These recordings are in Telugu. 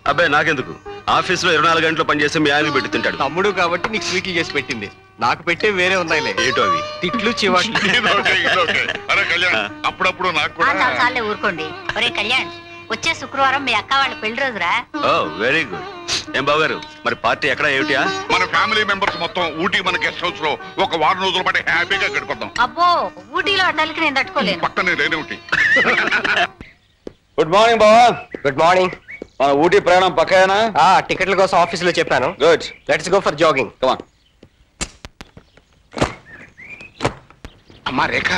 అబ్బాయి నాకెందుకు, ఆఫీస్ లో 24 గంటలు పనిచేసి మీ ఆయన పెట్టి తింటాడు. తమ్ముడు కాబట్టి నీకు స్వీట్లు చేసి పెట్టింది, నాకు పెట్టే వేరే ఉన్నాయిలే. ఏంటో అవి? తిట్లు చివాట్లు. అప్పుడప్పుడు నాకు చాలే ఊరుకోండి. ఒరే కళ్యాణ్, వచ్చే శుక్రవారం మీ అక్క వాళ్ళ పెళ్లి రోజురా. ఓ వెరీ గుడ్. ఏం బావగారు, మరి పార్టీ ఎక్కడ ఏమిటా? మన ఫ్యామిలీ మెంబర్స్ మొత్తం ఊటీ మన గెస్ట్ హౌస్ లో ఒక వారం రోజుల పాటు హ్యాపీగా గడిపోతాం. అబ్బో, ఊటీలో అడ్డలకి నేను తట్టుకోలేను. పక్కనే లేనేమిటి. గుడ్ మార్నింగ్ బావా. Good morning. మన ఊటీ ప్రయాణం పక్కన టికెట్ల కోసం ఆఫీస్ లో చెప్పాను. Good, let's go for jogging. Come on. అమ్మా రేఖ,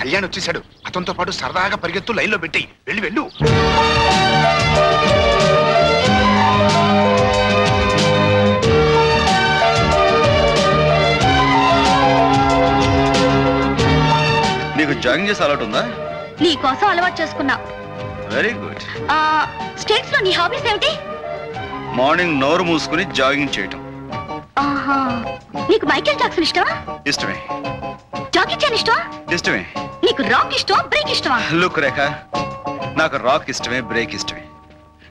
కళ్యాణ్ వచ్చేసాడు. అతనితో పాటు సరదాగా పరిగెత్తు, లైన్ లో పెట్టి వెళ్ళు వెళ్ళు. నీకు జాగింగ్ చేసే అలవాటు ఉందా? నీ కోసం అలవాటు చేసుకున్నా. Very good. స్టేట్స్ లో నీ హాబీస్ ఏమిటి? మార్నింగ్ నోరు మూసుకుని జాగింగ్ చేయటం. నీకు మైకేల్ జాక్సన్ ఇష్టమా? ఇష్టమే. జాకీ చాన్ ఇష్టమా? ఇష్టమే. నీకు రాక్ ఇష్టమా, బ్రేక్ ఇష్టమా? లుక్ రేఖ, నాకు రాక్ ఇష్టమే, బ్రేక్ ఇష్టమే.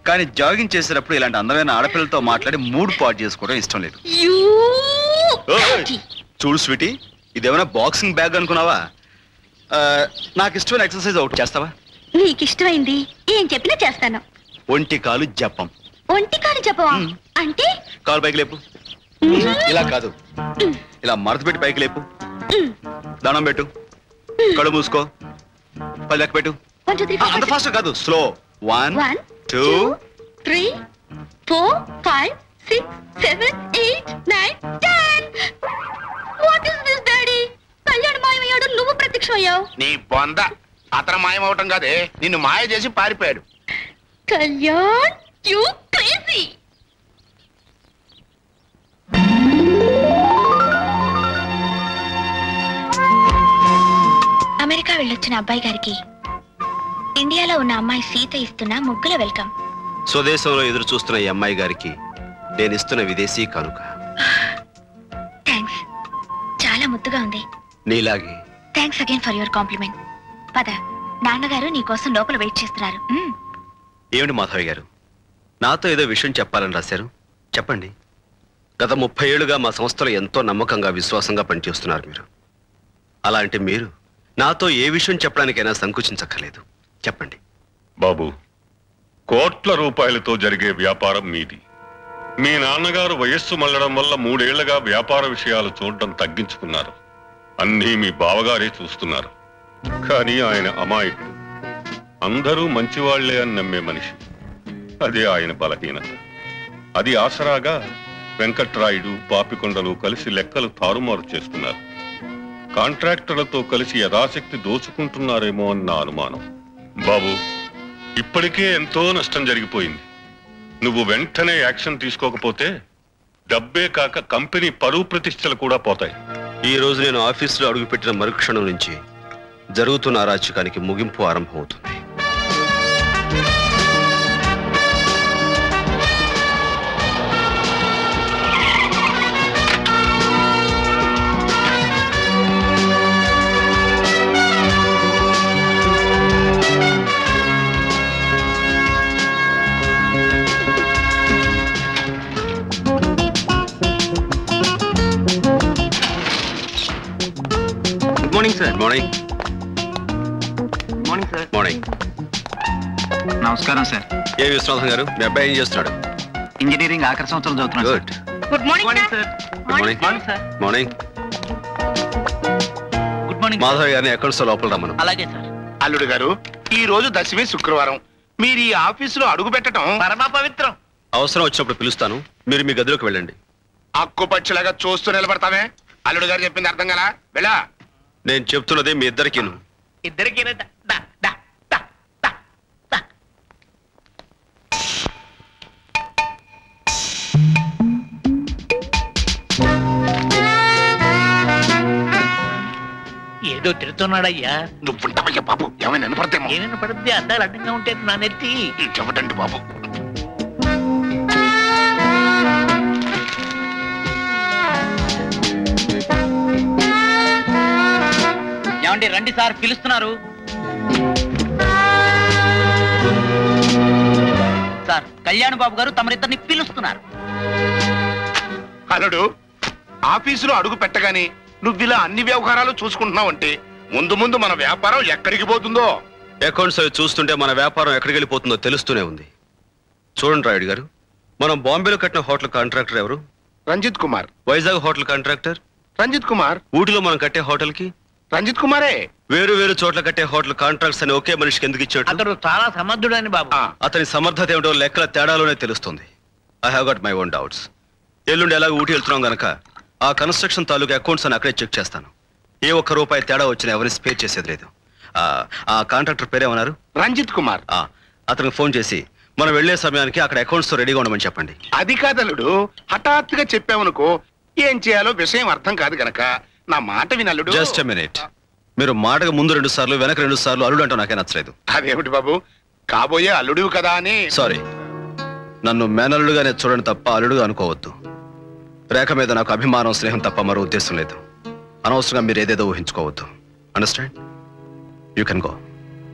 కానీ జాగింగ్ చేసేటప్పుడు ఇలాంటి అందమైన ఆడపిల్లలతో మాట్లాడి మూడ్ పాటు చేసుకోవడం ఇష్టం లేదు. చూడు స్వీటీ, ఇదేమైనా బాక్సింగ్ బ్యాగ్ అనుకున్నావా? నాకు ఇష్టమైన ఎక్సర్సైజ్ అవుట్ చేస్తావా? నీకు ఇష్టమైంది ఏం చెప్పినా చేస్తాను. ఒంటి కాలు జపం. ఒంటి కాలు చెప్పవా? అంటే కాలు పైకి లేపు. ఇలా కాదు, ఇలా మడత పెట్టి పైకి లేపు. దండం పెట్టు, కళ్ళు మూసుకో, 10 లెక్క పెట్టు. అంత ఫాస్ట్ కాదు, slow. 1 2 3 4 5 6 7 8 9 10. What is this daddy? Kalyan మాయమయ్యాడు, నువ్వు ప్రత్యక్షమయ్యావు. నీ బొంద, అతను మాయమవటం కాదే, నిన్ను మాయ చేసి పారిపోయాడు. Kalyan, you crazy. అమెరికా వెళ్ళొచ్చిన అబ్బాయి గారికి ఇండియాలో ఉన్న అమ్మాయి సీత ఇస్తున్న ముగ్గుల వెల్కమ్. స్వదేశంలో ఎదురు చూస్తున్న ఈ అమ్మాయి గారికి నేను ఇస్తున్న విదేశీ కానుక. థ్యాంక్స్, చాలా ముద్దుగా ఉంది. నీలాగే. Thanks again for your compliment. పద, నాన్నగారు నీ కోసం లోపల వెయిట్ చేస్తున్నారు. ఏమిటి మాధవి గారు, నాతో ఏదో విషయం చెప్పాలని రాశారు, చెప్పండి. గత 30 ఏళ్లుగా మా సంస్థలో ఎంతో నమ్మకంగా, విశ్వాసంగా పనిచేస్తున్నారు మీరు. అలాంటి మీరు నాతో ఏ విషయం చెప్పడానికైనా సంకోచించక్కర్లేదు, చెప్పండి. బాబు, కోట్ల రూపాయలతో జరిగే వ్యాపారం మీది. మీ నాన్నగారు వయస్సు మళ్ళడం వల్ల 3 ఏళ్లుగా వ్యాపార విషయాలు చూడడం తగ్గించుకున్నారు. అన్నీ మీ బావగారే చూస్తున్నారు. కానీ ఆయన అమాయకుడు, అందరూ మంచివాళ్లే అని నమ్మే మనిషి. అదే ఆయన బలహీనత. అది ఆసరాగా వెంకట్రాయుడు, పాపికొండలు కలిసి లెక్కలు తారుమారు చేస్తున్నారు. కాంట్రాక్టర్లతో కలిసి యథాశక్తి దోచుకుంటున్నారేమో అని నా అనుమానం. బాబు, ఇప్పటికే ఎంతో నష్టం జరిగిపోయింది. నువ్వు వెంటనే యాక్షన్ తీసుకోకపోతే డబ్బే కాక కంపెనీ పరువు ప్రతిష్టలు కూడా పోతాయి. ఈ రోజు నేను ఆఫీసులో అడుగుపెట్టిన మరుక్షణం నుంచి జరుగుతున్న అరాచకానికి ముగింపు ఆరంభమవుతుంది. Morning sir. Morning. Morning sir. Morning. నమస్కారం సార్. ఏ విశ్వనాథం గారు, మీ అబ్బాయి ఏం చేస్తున్నాడు? ఇంజనీరింగ్ ఆఖరి సంవత్సరం చదువుతున్నాడు. Good. Good morning sir. Good morning. Morning sir. Morning. Good morning. Madhav గారిని అకౌంట్స్ లోపల రమ్మను. అలాగే సార్. అల్లుడు గారు, ఈ రోజు దశమి శుక్రవారం. మీరు ఈ ఆఫీసులో అడుగు పెట్టడం పరమ పవిత్రం. అవసరం వచ్చినప్పుడు పిలుస్తాను, మీరు మీ గదిలోకి వెళ్ళండి. అక్కుపక్షిలాగా చూస్తూ నిలబడతామే. అల్లుడు గారు చెప్పింది అర్థం కదా, వెళ్ళా. నేను చెప్తున్నదే మీ ఇద్దరికీను. ఇద్దరికి ఏదో తిడుతున్నాడయ్యా. నువ్వుంటావయ్యా బాబు, ఏమైనా వినపడతామో. ఏమైనా పడితే అద్దాలు అడ్డంగా ఉంటే నా నెత్తి. చెప్పటండి బాబు. ఏమండి, రండి సార్, పిలుస్తున్నారు. కళ్యాణ్ బాబు గారు తమరిద్దరిని పిలుస్తున్నారు. అల్లుడు, ఆఫీసులో అడుగు పెట్టగానే నువ్విలా అన్ని వ్యవహారాలు చూసుకుంటున్నావంటే ముందు ముందు మన వ్యాపారం ఎక్కడికి పోతుందో. అకౌంట్స్ అవి చూస్తుంటే మన వ్యాపారం ఎక్కడికి వెళ్ళిపోతుందో తెలుస్తూనే ఉంది. చూడండి రాయుడు గారు, మనం బాంబేలో కట్టిన హోటల్ కాంట్రాక్టర్ ఎవరు? రంజిత్ కుమార్. Vizag hotel contractor Ranjit Kumar. ఊటీలో మనం కట్టే హోటల్ కి రంజిత్ కుమారే. వేరు వేరు చోట్ల కట్టే హోటల్ కాంట్రాక్ట్స్ అని ఒకే మనిషికి ఎందుకు ఇచ్చాడు? అతడు చాలా సమర్థుడని బాబు. అతని సమర్థత ఏమిటో లెక్కల తేడాలోనే తెలుస్తుంది. I have got my own doubts. ఎల్లుండి ఎలాగ ఊటీ వెళ్తున్నాం గనక ఆ కన్స్ట్రక్షన్ తాలూకు అకౌంట్స్ అని అక్కడే చెక్ చేస్తాను. ఏ ఒక్క రూపాయి తేడా వచ్చినా ఎవరిని స్పే చేసేది లేదు. ఆ కాంట్రాక్టర్ పేరేమన్నారు? రంజిత్ కుమార్. అతనికి ఫోన్ చేసి మనం వెళ్లే సమయానికి అక్కడ అకౌంట్స్ తో రెడీగా ఉండమని చెప్పండి. అది కాదల్లుడు, హఠాత్తుగా చెప్పావనుకో ఏం చేయాలో విషయం అర్థం కాదు గనక నా మాట వినల్లుడు. Just a minute. మీరు మాటకు ముందు 2 సార్లు వెనక 2 సార్లు అల్లుడు అంటూ నాకే నచ్చలేదు. అదేమిటి బాబు, కాబోయే అల్లుడివి కదా అని. సారీ, నన్ను మేనల్లుడుగానే చూడండి తప్ప అల్లుడుగా అనుకోవద్దు. రేఖ మీద నాకు అభిమానం, స్నేహం తప్ప మరో ఉద్దేశం లేదు. అనవసరంగా మీరు ఏదేదో ఊహించుకోవద్దు. అండర్స్టాండ్? You can go.